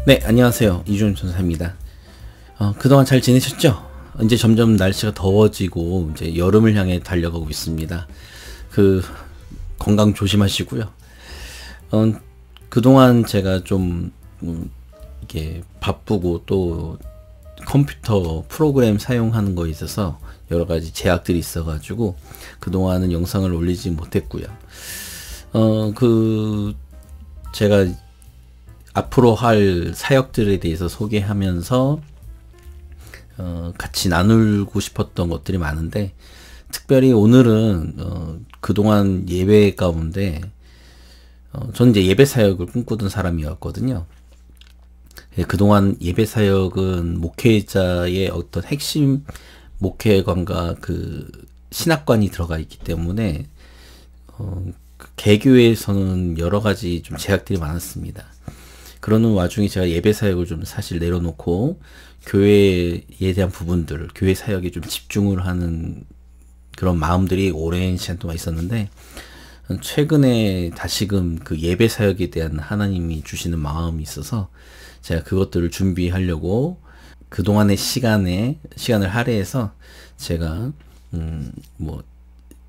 네, 안녕하세요. 이준호 전사입니다. 그동안 잘 지내셨죠? 이제 점점 날씨가 더워지고 이제 여름을 향해 달려가고 있습니다. 건강 조심하시고요. 그동안 제가 좀 이게 바쁘고 또 컴퓨터 프로그램 사용하는 거에 있어서 여러 가지 제약들이 있어가지고 그동안은 영상을 올리지 못했고요. 제가 앞으로 할 사역들에 대해서 소개하면서 같이 나누고 싶었던 것들이 많은데, 특별히 오늘은 그동안 예배 가운데 저는 이제 예배 사역을 꿈꾸던 사람이었거든요. 그동안 예배 사역은 목회자의 어떤 핵심 목회관과 신학관이 들어가 있기 때문에 개교에서는 여러 가지 좀 제약들이 많았습니다. 그러는 와중에 제가 예배 사역을 좀 사실 내려놓고 교회에 대한 부분들, 교회 사역에 좀 집중을 하는 그런 마음들이 오랜 시간 동안 있었는데, 최근에 다시금 예배 사역에 대한 하나님이 주시는 마음이 있어서 제가 그것들을 준비하려고 그동안의 시간을 할애해서 제가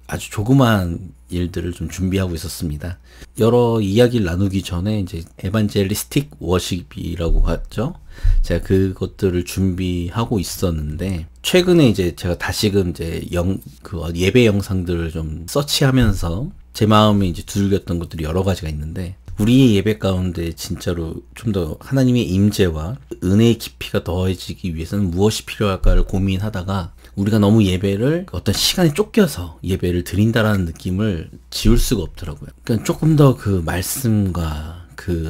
아주 조그마한 일들을 좀 준비하고 있었습니다. 여러 이야기를 나누기 전에 이제 에반젤리스틱 워십이라고 하죠. 제가 그것들을 준비하고 있었는데, 최근에 이제 제가 다시금 이제 예배 영상들을 좀 서치하면서 제 마음에 이제 두들겼던 것들이 여러 가지가 있는데, 우리의 예배 가운데 진짜로 좀 더 하나님의 임재와 은혜의 깊이가 더해지기 위해서는 무엇이 필요할까를 고민하다가 우리가 너무 예배를 어떤 시간에 쫓겨서 예배를 드린다라는 느낌을 지울 수가 없더라고요. 그러니까 조금 더 말씀과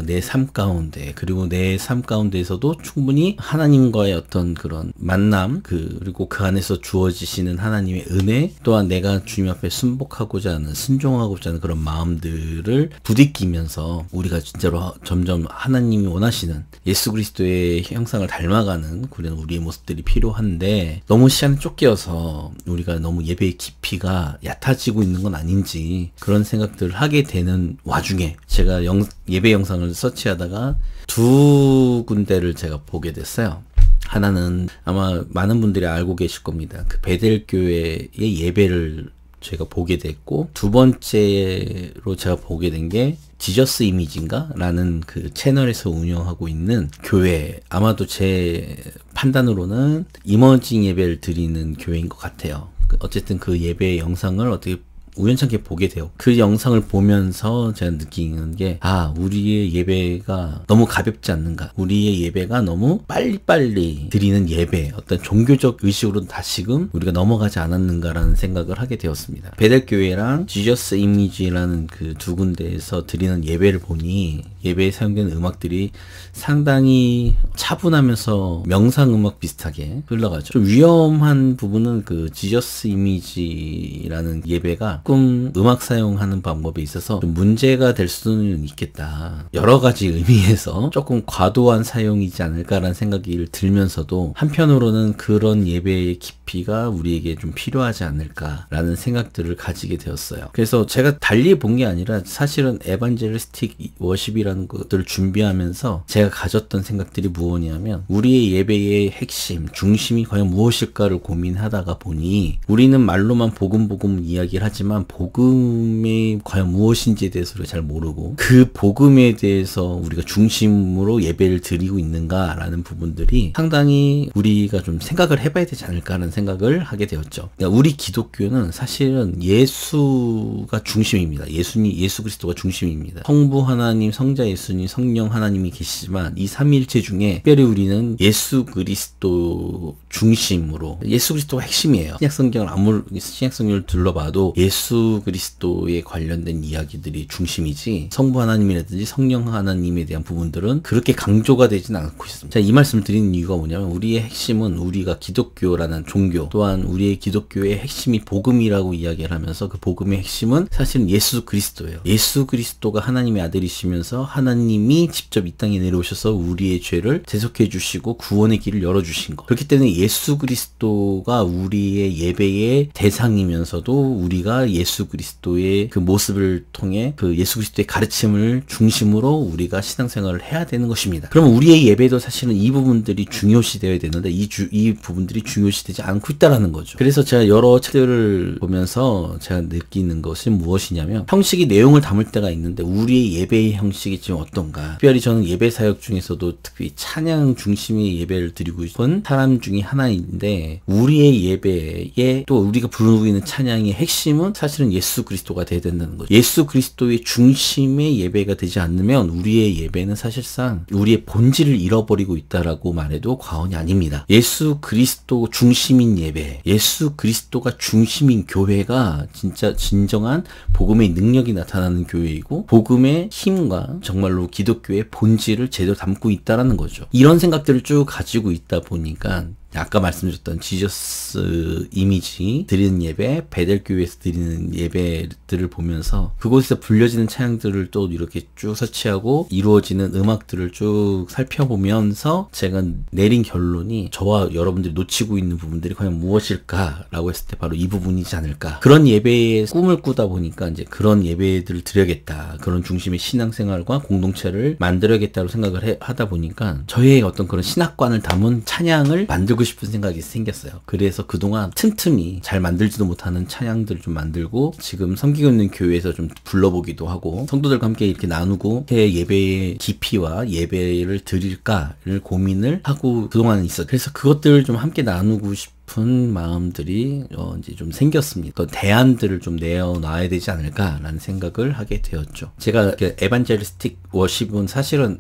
내 삶 가운데, 그리고 내 삶 가운데에서도 충분히 하나님과의 어떤 그런 만남, 그리고 그 안에서 주어지시는 하나님의 은혜, 또한 내가 주님 앞에 순복하고자 하는, 순종하고자 하는 그런 마음들을 부딪히면서 우리가 진짜로 점점 하나님이 원하시는 예수 그리스도의 형상을 닮아가는 그런 우리의 모습들이 필요한데, 너무 시간에 쫓겨서 우리가 너무 예배의 깊이가 얕아지고 있는 건 아닌지 그런 생각들을 하게 되는 와중에 제가 예배 영상을 서치하다가 두 군데를 제가 보게 됐어요. 하나는 아마 많은 분들이 알고 계실 겁니다. 베델교회의 예배를 제가 보게 됐고, 두 번째로 제가 보게 된 게 지저스 이미지인가? 라는 채널에서 운영하고 있는 교회, 아마도 제 판단으로는 이머징 예배를 드리는 교회인 것 같아요. 어쨌든 예배 영상을 어떻게 우연찮게 보게 돼요. 그 영상을 보면서 제가 느끼는 게, 우리의 예배가 너무 가볍지 않는가, 우리의 예배가 너무 빨리빨리 드리는 예배, 어떤 종교적 의식으로 다시금 우리가 넘어가지 않았는가라는 생각을 하게 되었습니다. 베델교회랑 지저스 이미지라는 두 군데에서 드리는 예배를 보니 예배에 사용되는 음악들이 상당히 차분하면서 명상음악 비슷하게 흘러가죠. 좀 위험한 부분은 지저스 이미지라는 예배가 조금 음악 사용하는 방법에 있어서 좀 문제가 될 수는 있겠다. 여러 가지 의미에서 조금 과도한 사용이지 않을까라는 생각이 들면서도, 한편으로는 그런 예배의 깊이가 우리에게 좀 필요하지 않을까라는 생각들을 가지게 되었어요. 그래서 제가 달리 본 게 아니라 사실은 에반젤리스틱 워십이라는 것들을 준비하면서 제가 가졌던 생각들이 무엇이냐면, 우리의 예배의 핵심, 중심이 과연 무엇일까를 고민하다가 보니, 우리는 말로만 복음 이야기를 하지만 복음이 과연 무엇인지에 대해서 우리가 잘 모르고, 그 복음에 대해서 우리가 중심으로 예배를 드리고 있는가라는 부분들이 상당히 우리가 좀 생각을 해봐야 되지 않을까라는 생각을 하게 되었죠. 그러니까 우리 기독교는 사실은 예수가 중심입니다. 예수 그리스도가 중심입니다. 성부 하나님, 성자 예수님, 성령 하나님이 계시지만 이 삼위일체 중에 특별히 우리는 예수 그리스도 중심으로, 예수 그리스도가 핵심이에요. 신약성경을 둘러봐도 예수 그리스도에 관련된 이야기들이 중심이지, 성부 하나님이라든지 성령 하나님에 대한 부분들은 그렇게 강조가 되지는 않고 있습니다. 제가 이 말씀을 드리는 이유가 뭐냐면, 우리의 핵심은, 우리가 기독교라는 종교, 또한 우리의 기독교의 핵심이 복음이라고 이야기를 하면서 그 복음의 핵심은 사실은 예수 그리스도예요. 예수 그리스도가 하나님의 아들이시면서 하나님이 직접 이 땅에 내려오셔서 우리의 죄를 대속해 주시고 구원의 길을 열어주신 것. 그렇기 때문에 예수 그리스도가 우리의 예배의 대상이면서도 우리가 예수 그리스도의 그 모습을 통해 그 예수 그리스도의 가르침을 중심으로 우리가 신앙생활을 해야 되는 것입니다. 그러면 우리의 예배도 사실은 이 부분들이 중요시 되어야 되는데 이 부분들이 중요시 되지 않고 있다라는 거죠. 그래서 제가 여러 책들을 보면서 제가 느끼는 것이 무엇이냐면 형식이 내용을 담을 때가 있는데 우리의 예배의 형식이 지금 어떤가. 특별히 저는 예배 사역 중에서도 특히 찬양 중심의 예배를 드리고 싶은 사람 중에 하나인데 우리의 예배에 또 우리가 부르고 있는 찬양의 핵심은 사실은 예수 그리스도가 되어야 된다는 거죠. 예수 그리스도의 중심의 예배가 되지 않으면 우리의 예배는 사실상 우리의 본질을 잃어버리고 있다라고 말해도 과언이 아닙니다. 예수 그리스도 중심인 예배, 예수 그리스도가 중심인 교회가 진짜 진정한 복음의 능력이 나타나는 교회이고 복음의 힘과 정말로 기독교의 본질을 제대로 담고 있다라는 거죠. 이런 생각들을 쭉 가지고 있다 보니까 아까 말씀드렸던 지저스 이미지 드리는 예배, 베델교회에서 드리는 예배들을 보면서 그곳에서 불려지는 찬양들을 또 이렇게 쭉 서치하고 이루어지는 음악들을 쭉 살펴보면서 제가 내린 결론이 저와 여러분들이 놓치고 있는 부분들이 과연 무엇일까라고 했을 때 바로 이 부분이지 않을까. 그런 예배의 꿈을 꾸다 보니까 이제 그런 예배들을 드려야겠다. 그런 중심의 신앙생활과 공동체를 만들어야겠다고 생각을 하다 보니까 저의 어떤 그런 신학관을 담은 찬양을 만들고 싶은 생각이 생겼어요. 그래서 그동안 틈틈이 잘 만들지도 못하는 찬양들을 좀 만들고 지금 섬기고 있는 교회에서 좀 불러보기도 하고 성도들과 함께 이렇게 나누고 예배의 깊이와 예배를 드릴까를 고민을 하고 그동안 있었어요. 그래서 그것들을 좀 함께 나누고 싶은 마음들이 이제 좀 생겼습니다. 그 대안들을 좀 내어놔야 되지 않을까라는 생각을 하게 되었죠. 제가 에반젤리스틱 워십은 사실은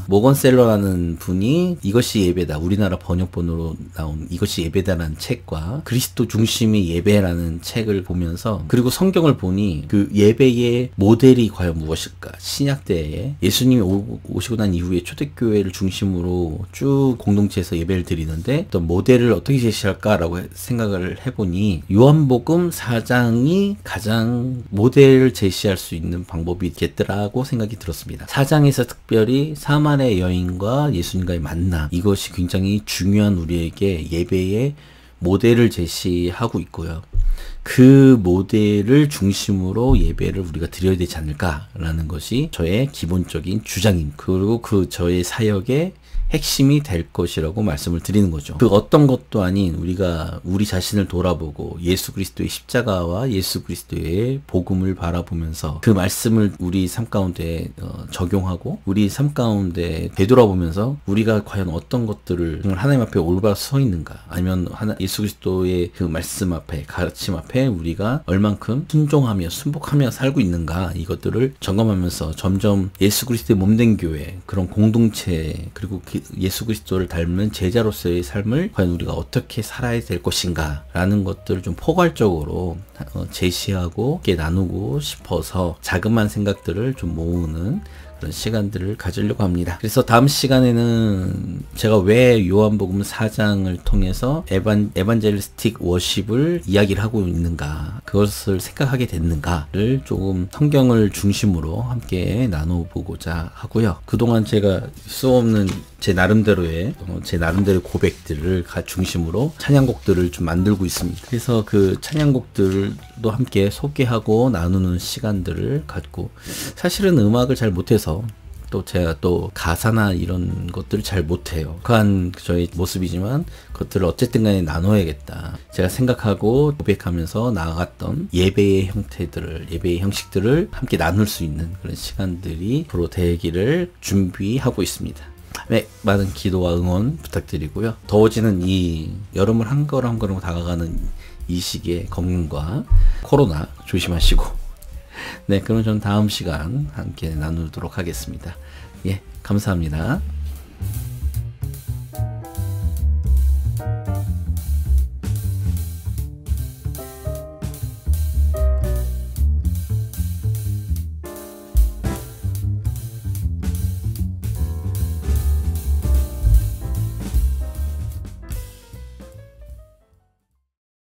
모건 셀러라는 분이 이것이 예배다, 우리나라 번역본으로 나온 이것이 예배다라는 책과 그리스도 중심의 예배라는 책을 보면서 그리고 성경을 보니 그 예배의 모델이 과연 무엇일까. 신약 때에 예수님이 오시고 난 이후에 초대교회를 중심으로 쭉 공동체에서 예배를 드리는데 어떤 모델을 어떻게 제시할까 라고 생각을 해보니 요한복음 4장이 가장 모델을 제시할 수 있는 방법이 있겠더라고 생각이 들었습니다. 4장에서 특별히 사마리아 여인과 예수님과의 만남, 이것이 굉장히 중요한 우리에게 예배의 모델을 제시하고 있고요. 그 모델을 중심으로 예배를 우리가 드려야 되지 않을까라는 것이 저의 기본적인 주장입니다. 그리고 그 저의 사역의 핵심이 될 것이라고 말씀을 드리는 거죠. 그 어떤 것도 아닌 우리가 우리 자신을 돌아보고 예수 그리스도의 십자가와 예수 그리스도의 복음을 바라보면서 그 말씀을 우리 삶 가운데 적용하고 우리 삶 가운데 되돌아보면서 우리가 과연 어떤 것들을 하나님 앞에 올바로 서 있는가, 아니면 예수 그리스도의 그 말씀 앞에, 가르침 앞에 우리가 얼만큼 순종하며 순복하며 살고 있는가, 이것들을 점검하면서 점점 예수 그리스도의 몸된 교회, 그런 공동체, 그리고 예수 그리스도를 닮은 제자로서의 삶을 과연 우리가 어떻게 살아야 될 것인가 라는 것들을 좀 포괄적으로 제시하고 함께 나누고 싶어서 자그마한 생각들을 좀 모으는 그런 시간들을 가지려고 합니다. 그래서 다음 시간에는 제가 왜 요한복음 4장을 통해서 에반젤리스틱 워십을 이야기를 하고 있는가, 그것을 생각하게 됐는가를 조금 성경을 중심으로 함께 나눠보고자 하고요. 그동안 제가 수없는 제 나름대로의 고백들을 중심으로 찬양곡들을 좀 만들고 있습니다. 그래서 그 찬양곡들도 함께 소개하고 나누는 시간들을 갖고, 사실은 음악을 잘 못해서 또 제가 또 가사나 이런 것들을 잘 못해요. 그한 저의 모습이지만 그것들을 어쨌든 간에 나눠야겠다. 제가 생각하고 고백하면서 나아갔던 예배의 형태들을, 예배의 형식들을 함께 나눌 수 있는 그런 시간들이 앞으로 되기를 준비하고 있습니다. 네, 많은 기도와 응원 부탁드리고요. 더워지는 이 여름을 한 걸음 한 걸음 다가가는 이 시기에 건강과 코로나 조심하시고, 네, 그럼 저는 다음 시간 함께 나누도록 하겠습니다. 예, 감사합니다.